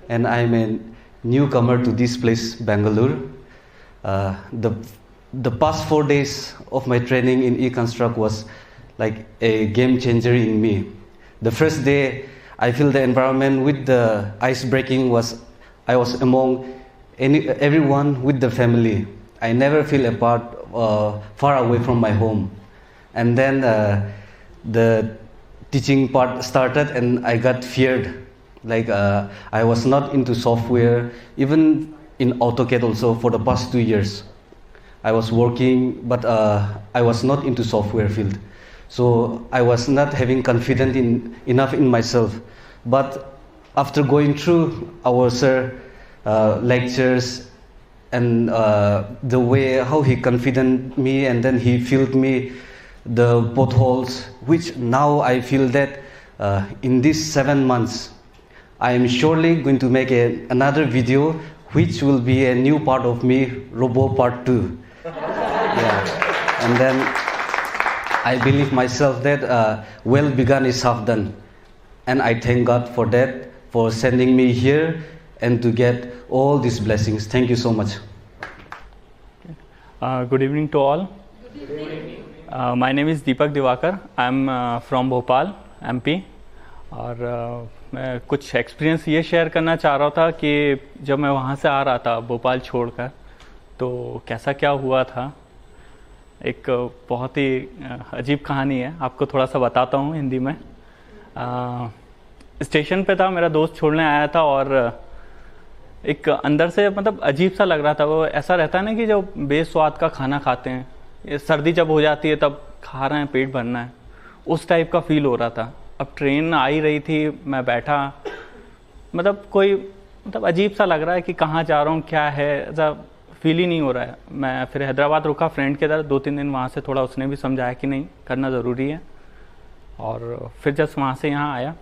and I'm a newcomer to this place, Bangalore. The past 4 days of my training in eConstruct was like a game changer in me. The first day, I feel the environment with the ice breaking I was among everyone with the family. I never feel apart, far away from my home. And then the teaching part started, and I got feared. Like I was not into software, even in AutoCAD also for the past 2 years. I was working, but I was not into software field. So I was not having confidence enough in myself. But after going through our sir lectures and the way how he confident me, and then he filled me the potholes, which now I feel that in these 7 months, I am surely going to make another video, which will be a new part of me, Robo Part 2. Yeah. And then I believe myself that well begun is half done. And I thank God for that, for sending me here and to get all these blessings. Thank you so much. Good evening to all. Good evening. My name is Deepak Divakar. I'm from Bhopal, MP. और मैं कुछ experience ये share करना चाह रहा था कि जब मैं वहाँ से आ रहा था भोपाल छोड़कर, तो कैसा क्या हुआ था। एक बहुत ही अजीब कहानी है, आपको थोड़ा सा बताता हूँ हिंदी में। स्टेशन पे था, मेरा दोस्त छोड़ने आया था और एक अंदर से मतलब अजीब सा लग रहा था। वो ऐसा रहता है ना कि जो बेस्वाद का खाना खाते हैं, ये सर्दी जब हो जाती है तब खा रहे हैं, पेट भरना है, उस टाइप का फील हो रहा था। अब ट्रेन आ ही रही थी, मैं बैठा, मतलब अजीब सा लग रहा है कि कहाँ जा रहा हूँ, क्या है, ऐसा फील ही नहीं हो रहा है। मैं फिर हैदराबाद रुका फ्रेंड के इधर 2-3 दिन, वहाँ से थोड़ा उसने भी समझाया कि नहीं करना ज़रूरी है। और फिर जब वहाँ से यहाँ आया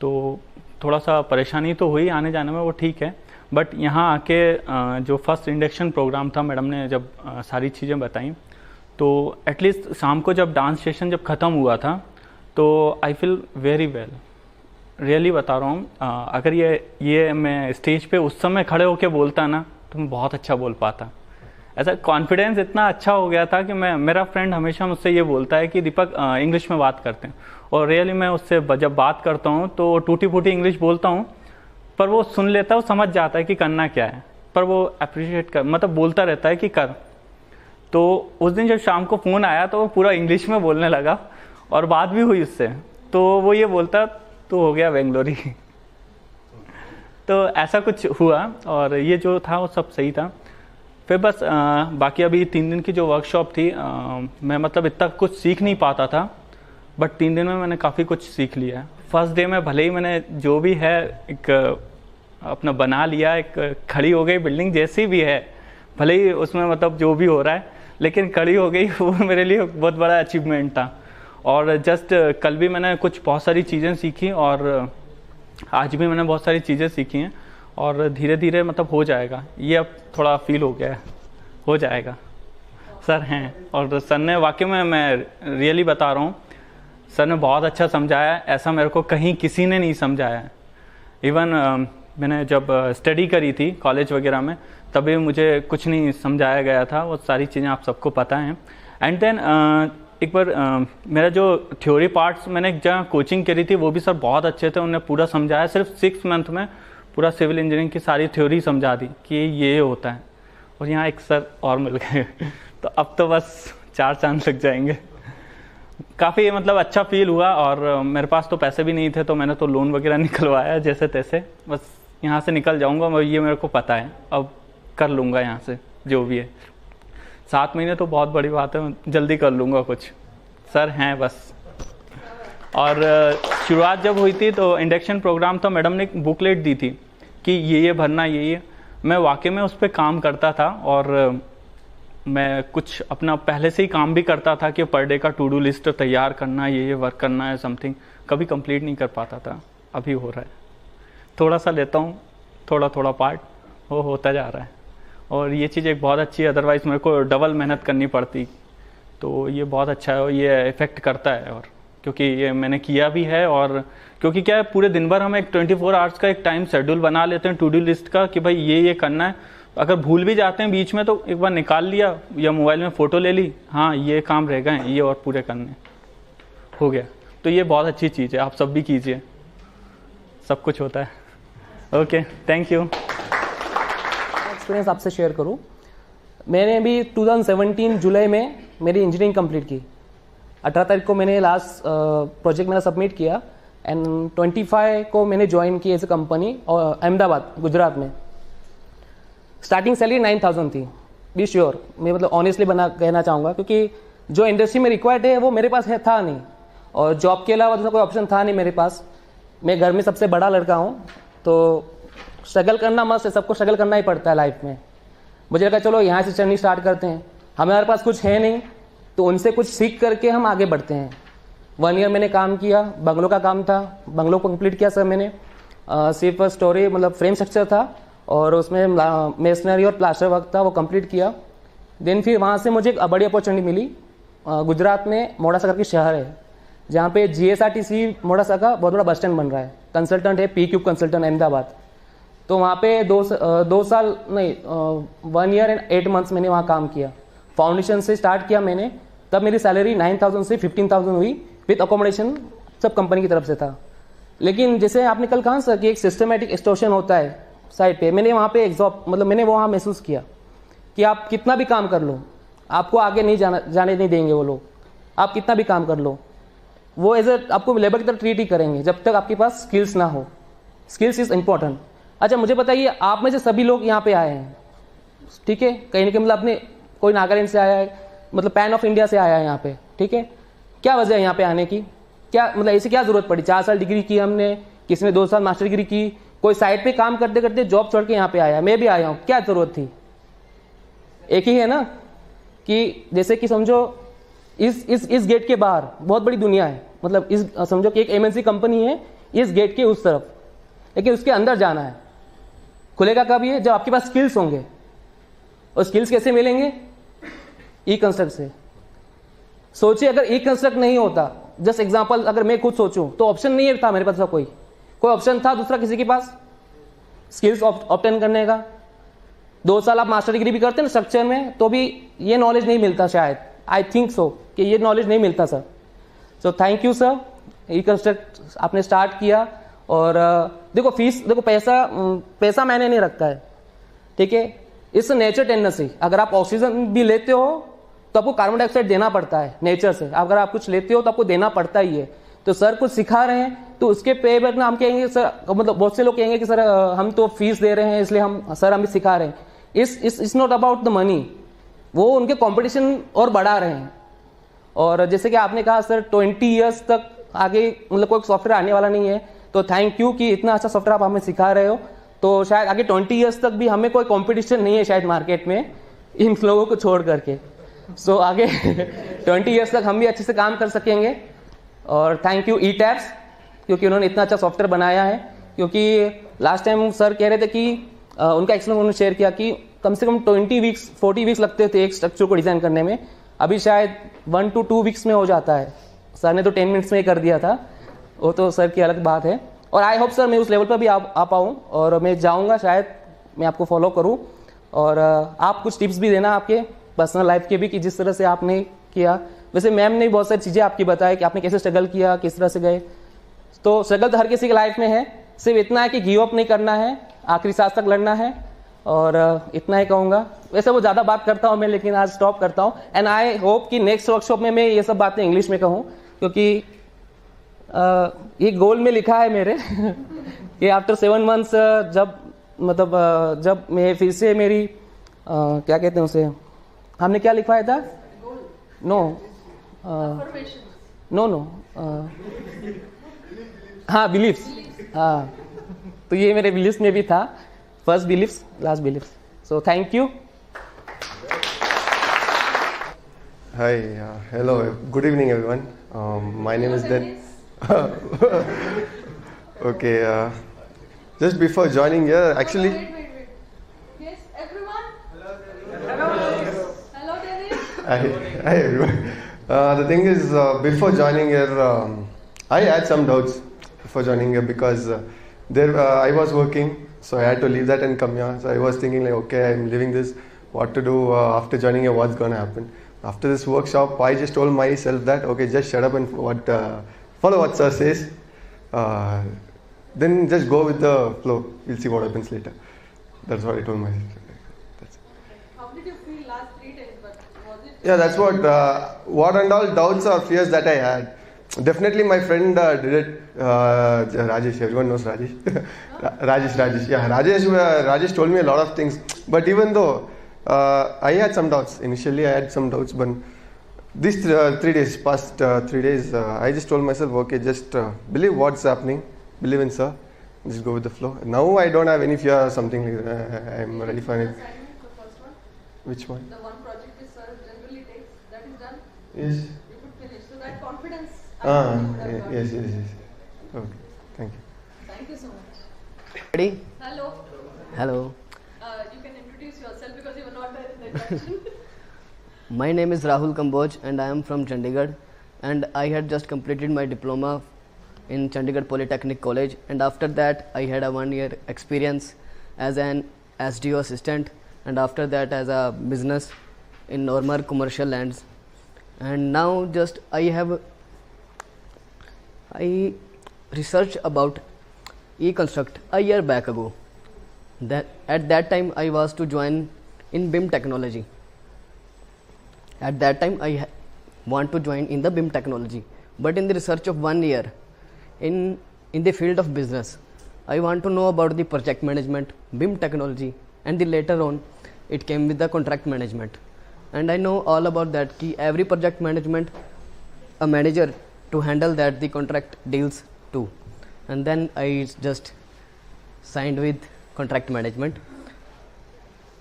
तो थोड़ा सा परेशानी तो हुई आने जाने में, वो ठीक है। बट यहाँ आके जो फर्स्ट इंडक्शन प्रोग्राम था, मैडम ने जब सारी चीज़ें बताई, तो एटलीस्ट शाम को जब डांस सेशन जब ख़त्म हुआ था तो I feel very well, really बता रहा हूँ। अगर ये मैं स्टेज पे उस समय खड़े होके बोलता ना तो मैं बहुत अच्छा बोल पाता। ऐसा कॉन्फिडेंस इतना अच्छा हो गया था कि मेरा फ्रेंड हमेशा मुझसे ये बोलता है कि दीपक इंग्लिश में बात करते हैं, और रियली मैं उससे जब बात करता हूँ तो टूटी फूटी इंग्लिश बोलता हूँ, पर वो सुन लेता है, वो समझ जाता है कि करना क्या है, पर वो अप्रिशिएट कर मतलब बोलता रहता है कि कर। तो उस दिन जब शाम को फ़ोन आया तो वो पूरा इंग्लिश में बोलने लगा और बात भी हुई उससे, तो वो ये बोलता तो हो गया बेंगलोरी। तो ऐसा कुछ हुआ और ये जो था वो सब सही था। फिर बस बाकी अभी 3 दिन की जो वर्कशॉप थी, मैं मतलब इतना कुछ सीख नहीं पाता था, बट 3 दिन में मैंने काफ़ी कुछ सीख लिया। फर्स्ट डे में भले ही मैंने जो भी है एक अपना बना लिया, एक खड़ी हो गई बिल्डिंग जैसी भी है, भले ही उसमें मतलब जो भी हो रहा है, लेकिन खड़ी हो गई, वो मेरे लिए बहुत बड़ा अचीवमेंट था। और जस्ट कल भी मैंने कुछ बहुत सारी चीज़ें सीखी और आज भी मैंने बहुत सारी चीज़ें सीखी हैं, और धीरे धीरे मतलब हो जाएगा। ये अब थोड़ा फील हो गया है, हो जाएगा। सर हैं, और सर ने वाकई में, मैं रियली बता रहा हूँ, सर ने बहुत अच्छा समझाया। ऐसा मेरे को कहीं किसी ने नहीं समझाया। इवन मैंने जब स्टडी करी थी कॉलेज वगैरह में, तभी मुझे कुछ नहीं समझाया गया था, वो सारी चीज़ें आप सबको पता हैं। एंड देन एक बार मेरा जो थ्योरी पार्ट्स मैंने एक जगह कोचिंग करी थी, वो भी सर बहुत अच्छे थे, उन्होंने पूरा समझाया। सिर्फ 6 मंथ में पूरा सिविल इंजीनियरिंग की सारी थ्योरी समझा दी कि ये होता है। और यहाँ एक सर और मिल गए तो अब तो बस 4 चांद लग जाएंगे। काफ़ी मतलब अच्छा फील हुआ, और मेरे पास तो पैसे भी नहीं थे, तो मैंने तो लोन वगैरह निकलवाया जैसे तैसे, बस यहाँ से निकल जाऊँगा, ये मेरे को पता है। अब कर लूँगा यहाँ से जो भी है। 7 महीने तो बहुत बड़ी बात है, जल्दी कर लूँगा कुछ। सर हैं बस। और शुरुआत जब हुई थी तो इंडक्शन प्रोग्राम था, मैडम ने एक बुकलेट दी थी कि ये भरना, ये मैं वाकई में उस पर काम करता था, और मैं कुछ अपना पहले से ही काम भी करता था कि पर डे का टू डू लिस्ट तैयार करना, ये वर्क करना है समथिंग, कभी कंप्लीट नहीं कर पाता था। अभी हो रहा है, थोड़ा सा लेता हूँ, थोड़ा थोड़ा पार्ट वो होता जा रहा है, और ये चीज़ एक बहुत अच्छी है। अदरवाइज़ मेरे को डबल मेहनत करनी पड़ती, तो ये बहुत अच्छा है और ये इफ़ेक्ट करता है। और क्योंकि ये मैंने किया भी है। और क्योंकि क्या है, पूरे दिन भर हम एक 24 आवर्स का एक टाइम शेड्यूल बना लेते हैं टू डू लिस्ट का कि भाई ये करना है। अगर भूल भी जाते हैं बीच में तो एक बार निकाल लिया या मोबाइल में फ़ोटो ले ली, हाँ ये काम रह गए, ये और पूरे करने, हो गया। तो ये बहुत अच्छी चीज़ है, आप सब भी कीजिए, सब कुछ होता है। Okay, thank you. एक्सपीरियंस आपसे शेयर करूं, मैंने अभी 2017 जुलाई में मेरी इंजीनियरिंग कंप्लीट की। 18 तारीख को मैंने लास्ट प्रोजेक्ट मेरा सबमिट किया एंड 25 को मैंने ज्वाइन की एज ए कंपनी और अहमदाबाद गुजरात में। स्टार्टिंग सैलरी 9000 थी। बी श्योर, मैं मतलब ऑनेस्टली कहना चाहूँगा, क्योंकि जो इंडस्ट्री में रिक्वायर्ड है वो मेरे पास था नहीं, और जॉब के अलावा दूसरा कोई ऑप्शन था नहीं मेरे पास। मैं घर में सबसे बड़ा लड़का हूँ, तो स्ट्रगल करना मस्त है, सबको स्ट्रगल करना ही पड़ता है लाइफ में। मुझे लगा चलो यहाँ से जर्नी स्टार्ट करते हैं, हमारे पास कुछ है नहीं तो उनसे कुछ सीख करके हम आगे बढ़ते हैं। 1 ईयर मैंने काम किया, बंगलों का काम था, बंगलों को कंप्लीट किया सर मैंने। सिर्फ स्टोरी मतलब फ्रेम स्ट्रक्चर था और उसमें मेसनरी और प्लास्टर वर्क था, वो कंप्लीट किया। देन फिर वहाँ से मुझे एक बड़ी अपॉर्चुनिटी मिली। गुजरात में मोडासा करके शहर है जहाँ पे GSRTC मोडासा का बहुत बड़ा बस स्टैंड बन रहा है। कंसल्टेंट है PCube कंसल्टेंट अहमदाबाद। तो वहाँ पे 2 साल नहीं 1 ईयर एंड 8 मंथ्स मैंने वहाँ काम किया। फाउंडेशन से स्टार्ट किया मैंने, तब मेरी सैलरी 9000 से 15000 हुई विद अकोमोडेशन, सब कंपनी की तरफ से था। लेकिन जैसे आपने कल कहा सर कि एक सिस्टमेटिक एक्सटॉर्शन होता है साइड पे, मैंने वहाँ पे मतलब मैंने वहाँ महसूस किया कि आप कितना भी काम कर लो, आपको आगे नहीं जाने नहीं देंगे वो लोग। आप कितना भी काम कर लो, वो एज आपको लेबर की तरह ट्रीट ही करेंगे जब तक आपके पास स्किल्स ना हो। Skills is important. अच्छा मुझे बताइए, आप में से सभी लोग यहाँ पे आए हैं, ठीक है, कहीं ना कहीं मतलब अपने कोई नागालैंड से आया है, मतलब पैन ऑफ इंडिया से आया है यहाँ पे, ठीक है। क्या वजह है यहाँ पे आने की? क्या मतलब ऐसी क्या जरूरत पड़ी? 4 साल डिग्री की हमने, किसी ने 2 साल मास्टर डिग्री की, कोई साइड पे काम करते करते जॉब छोड़ के यहाँ पे आया, मैं भी आया हूँ, क्या जरूरत थी? एक ही है ना कि जैसे कि समझो इस गेट के बाहर बहुत बड़ी दुनिया है, मतलब इस समझो कि एक MNC कंपनी है इस गेट के उस तरफ, लेकिन उसके अंदर जाना है। खुलेगा कब ये? जब आपके पास स्किल्स होंगे। और स्किल्स कैसे मिलेंगे? ई-कंस्ट्रक्ट से। सोचिए अगर ई-कंस्ट्रक्ट नहीं होता, जस्ट एग्जांपल अगर मैं खुद सोचूं तो ऑप्शन नहीं था मेरे पास, कोई ऑप्शन था दूसरा किसी के पास स्किल्स ऑब्टेन करने का? 2 साल आप मास्टर डिग्री भी करते हैं ना स्ट्रक्चर में, तो भी ये नॉलेज नहीं मिलता शायद, आई थिंक सो कि ये नॉलेज नहीं मिलता sir. So thank you sir, e construct आपने स्टार्ट किया। और देखो फीस, देखो पैसा मैंने नहीं रखा है, ठीक है, इट्स नेचर टेंडेंसी। अगर आप ऑक्सीजन भी लेते हो तो आपको कार्बन डाइऑक्साइड देना पड़ता है नेचर से, अगर आप कुछ लेते हो तो आपको देना पड़ता ही है। तो सर कुछ सिखा रहे हैं तो उसके पे बैक ना हम कहेंगे सर, मतलब बहुत से लोग कहेंगे कि सर हम तो फीस दे रहे हैं इसलिए हम सर हमें सिखा रहे हैं। It's not about the money, वो उनके कंपटीशन और बढ़ा रहे हैं। और जैसे कि आपने कहा सर 20 ईयर्स तक आगे मतलब कोई सॉफ्टवेयर आने वाला नहीं है, तो थैंक यू कि इतना अच्छा सॉफ्टवेयर आप हमें सिखा रहे हो। तो शायद आगे 20 ईयर्स तक भी हमें कोई कंपटीशन नहीं है शायद मार्केट में इन लोगों को छोड़ करके। सो आगे 20 ईयर्स तक हम भी अच्छे से काम कर सकेंगे। और थैंक यू ई-टैब्स, क्योंकि उन्होंने इतना अच्छा सॉफ्टवेयर बनाया है। क्योंकि लास्ट टाइम सर कह रहे थे कि उनका एक्सपीरियंस उन्होंने शेयर किया कि कम से कम 40 वीक्स लगते थे एक स्ट्रक्चर को डिज़ाइन करने में, अभी शायद 1 to 2 वीक्स में हो जाता है। सर ने तो 10 मिनट्स में ही कर दिया था, वो तो सर की अलग बात है। और आई होप सर मैं उस लेवल पर भी आ पाऊँ, और मैं जाऊँगा शायद, मैं आपको फॉलो करूँ। और आप कुछ टिप्स भी देना आपके पर्सनल लाइफ के भी, कि जिस तरह से आपने किया। वैसे मैम ने बहुत सारी चीज़ें आपकी बताई कि आपने कैसे स्ट्रगल किया, किस तरह से गए। तो स्ट्रगल तो हर किसी की लाइफ में है, सिर्फ इतना है कि गिव अप नहीं करना है, आखिरी सांस तक लड़ना है। और इतना ही कहूँगा। वैसे वो ज़्यादा बात करता हूँ मैं, लेकिन आज स्टॉप करता हूँ। एंड आई होप कि नेक्स्ट वर्कशॉप में मैं ये सब बातें इंग्लिश में कहूँ, क्योंकि ये गोल में लिखा है मेरे कि आफ्टर 7 मंथ्स जब मैं फिर से मेरी क्या कहते हैं उसे, हमने क्या लिखवाया था? नो हाँ बिलीफ्स, हाँ, तो ये मेरे बिलीफ्स में भी था, first beliefs last beliefs. So thank you. Hi, hello, good evening everyone. My name is Dan. Okay, just before joining here, actually. Wait. Yes, everyone. Hello. Hello, Dennis. Hi everyone. The thing is, before joining here, I had some doubts before joining here because there I was working, so I had to leave that and come here. So I was thinking like, okay, I'm leaving this. What to do after joining here? What's gonna happen? After this workshop, I just told myself that okay, just shut up and follow what sir says. Then just go with the flow. We'll see what happens later. That's what I told myself. That's it. How did you feel last 3 days? But was it? Yeah, that's what and all doubts or fears that I had. Definitely, my friend did it. Rajesh, everyone knows Rajesh. Rajesh. Yeah, Rajesh told me a lot of things. But even though I had some doubts initially, but these 3 days, past 3 days, I just told myself, okay, just believe what's happening, believe in sir, just go with the flow. Now I don't have any fear or something. I'm ready for it. Assignment, the first one, Which one? the one project is sir generally takes, that is done. Yes. You could finish. So that confidence. I Ah, think you would have got. yes. Okay, thank you. Thank you so much. Ready? Hello. Hello. You can introduce yourself because you were not there in the introduction. My name is Rahul Kamboj and I am from Chandigarh, and I had just completed my diploma in Chandigarh Polytechnic College, and after that I had a 1-year experience as an SDO assistant, and after that as a business in normal commercial lands. And now just I researched about eConstruct a year back ago. That at that time I was to join in BIM technology. At that time I want to join in the BIM technology, but in the research of 1 year in the field of business, I want to know about the project management, BIM technology, and the later on it came with the contract management. And I know all about that, ki every project management a manager to handle that the contract deals too. And then I just signed with contract management.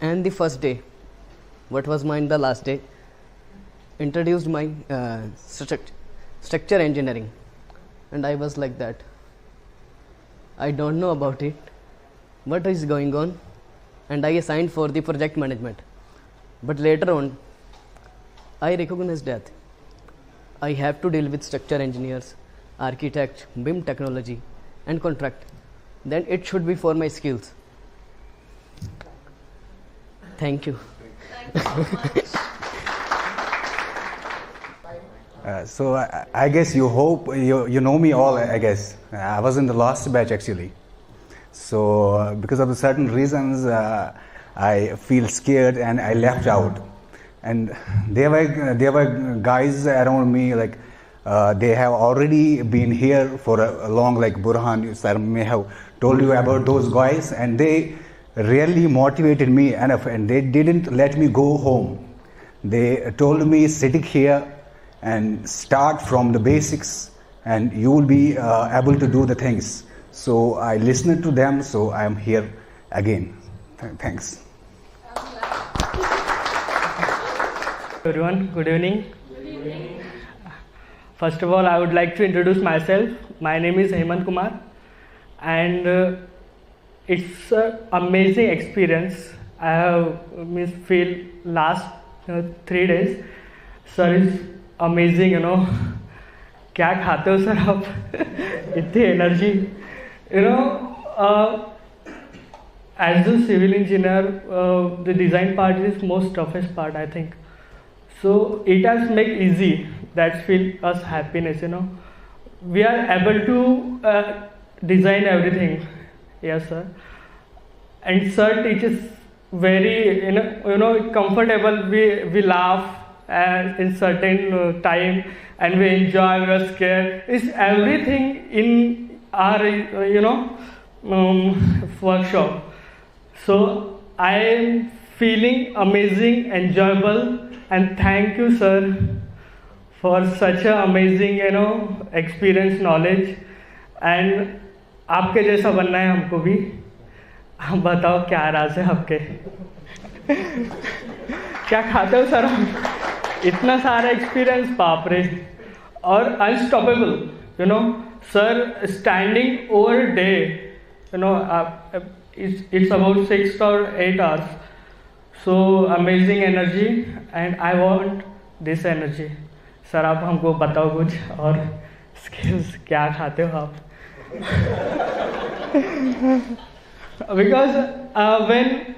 And the first day, what was mine the last day, introduced my structure engineering, and I was like that, I don't know about it, what is going on, and I assigned for the project management. But later on I recognized that I have to deal with structure engineers, architects, BIM technology and contract, then it should be for my skills. Thank you. Thank you so much. So I guess you know me all, I guess. I was in the last batch actually. So because of certain reasons I feel scared and I left out. And there were guys around me like they have already been here for a long, like Burhan sir may have told you about those guys, and they really motivated me enough, and they didn't let me go home. They told me sitting here and start from the basics and you will be able to do the things. So I listened to them, so I am here again. Thanks. Everyone, good evening. First of all, I would like to introduce myself. My name is Hemant Kumar, and it's an amazing experience. I have feel last 3 days. Sir is amazing, क्या खाते हो sir आप इतनी energy, as a civil engineer, the design part is most toughest part, I think. So it has make easy, that feel us happiness, we are able to design everything. Yes sir. And sir teaches very comfortable. We laugh in certain time, and we enjoy, we are scared. It's everything in our workshop. So I am feeling amazing, enjoyable, and thank you sir for such a amazing experience, knowledge. And आपके जैसा बनना है हमको भी. आप बताओ क्या राज है आपके? क्या खाते हो सर? इतना सारा एक्सपीरियंस, बाप रे. और unstoppable, sir standing over day, it's about 6 or 8 hours. So amazing energy, and I want this energy. Sir आप हमको बताओ कुछ, और स्किल्स क्या खाते हो आप? Because when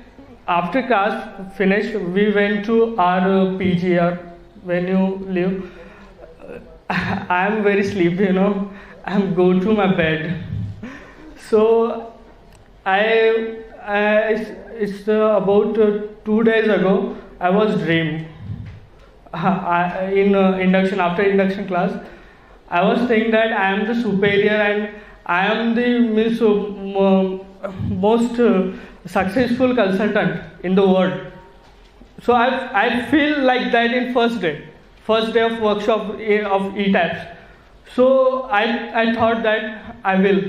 after class finished, we went to our PG, or when you leave, I am very sleepy, you know. I am go to my bed. So it's about 2 days ago. I was dreamed in induction, after induction class. I was saying that I am the superior and I am the most successful consultant in the world. So I feel like that in first day of workshop of ETAPS. So I thought that I will.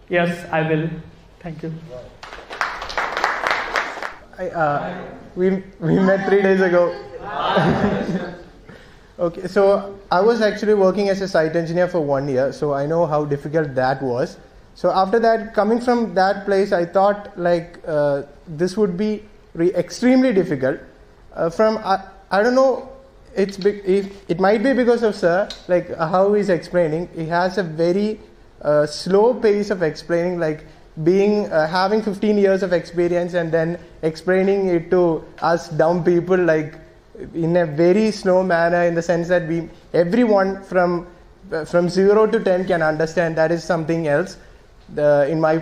Yes, I will. Thank you. We met 3 days ago. Okay, so I was actually working as a site engineer for 1 year, so I know how difficult that was. So after that, coming from that place, I thought like this would be extremely difficult. I don't know, it might be because of sir, like how he's explaining. He has a very slow pace of explaining, like having 15 years of experience and then explaining it to us dumb people, like in a very slow manner, in the sense that everyone from 0 to 10 can understand. That is something else in my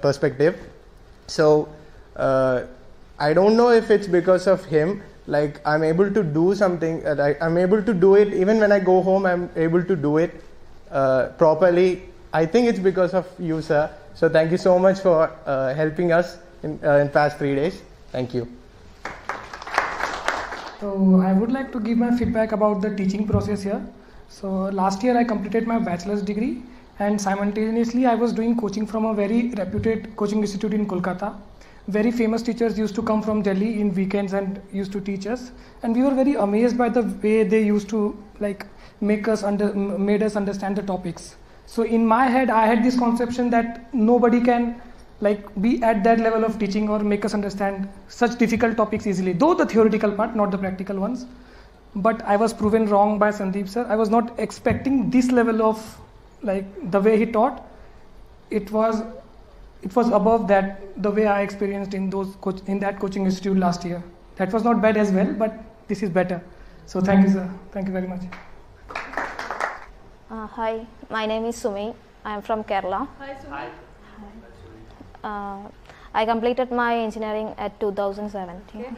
perspective. So I don't know if it's because of him, like I'm able to do something, I'm able to do it even when I go home. I'm able to do it properly. I think it's because of you, sir. So thank you so much for helping us in past 3 days. Thank you. So I would like to give my feedback about the teaching process here. So last year I completed my bachelor's degree, and simultaneously I was doing coaching from a very reputed coaching institute in Kolkata. Very famous teachers used to come from Delhi in weekends and used to teach us, and we were very amazed by the way they used to like made us understand the topics. So in my head I had this conception that nobody can like be at that level of teaching or make us understand such difficult topics easily, though the theoretical part, not the practical ones. But I was proven wrong by Sandeep sir. I was not expecting this level of like the way he taught. It was above that, the way I experienced in that coaching institute last year. That was not bad as well, but this is better. So thank you, sir. Thank you very much. Hi, my name is Sumi. I am from Kerala. Hi, Sumi. I completed my engineering at 2017.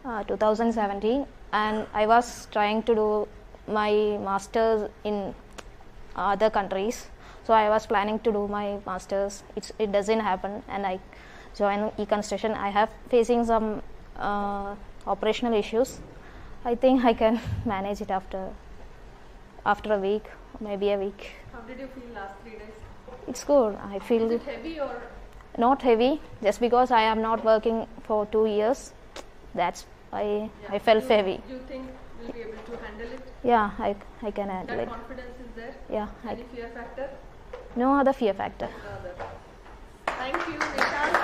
Okay. 2017, and I was trying to do my master's in other countries. So I was planning to do my master's. It doesn't happen, and I joined E-Construction. I have facing some operational issues. I think I can manage it after a week, maybe a week. How did you feel last 3 days? It's good. I feel. Is it heavy or? Not heavy, just because I am not working for 2 years. That's why I felt heavy. Do you think you'll be able to handle it? Yeah, I can handle That it. confidence is there? Yeah. Any fear factor? No other fear factor. No other. Thank you, Nishant.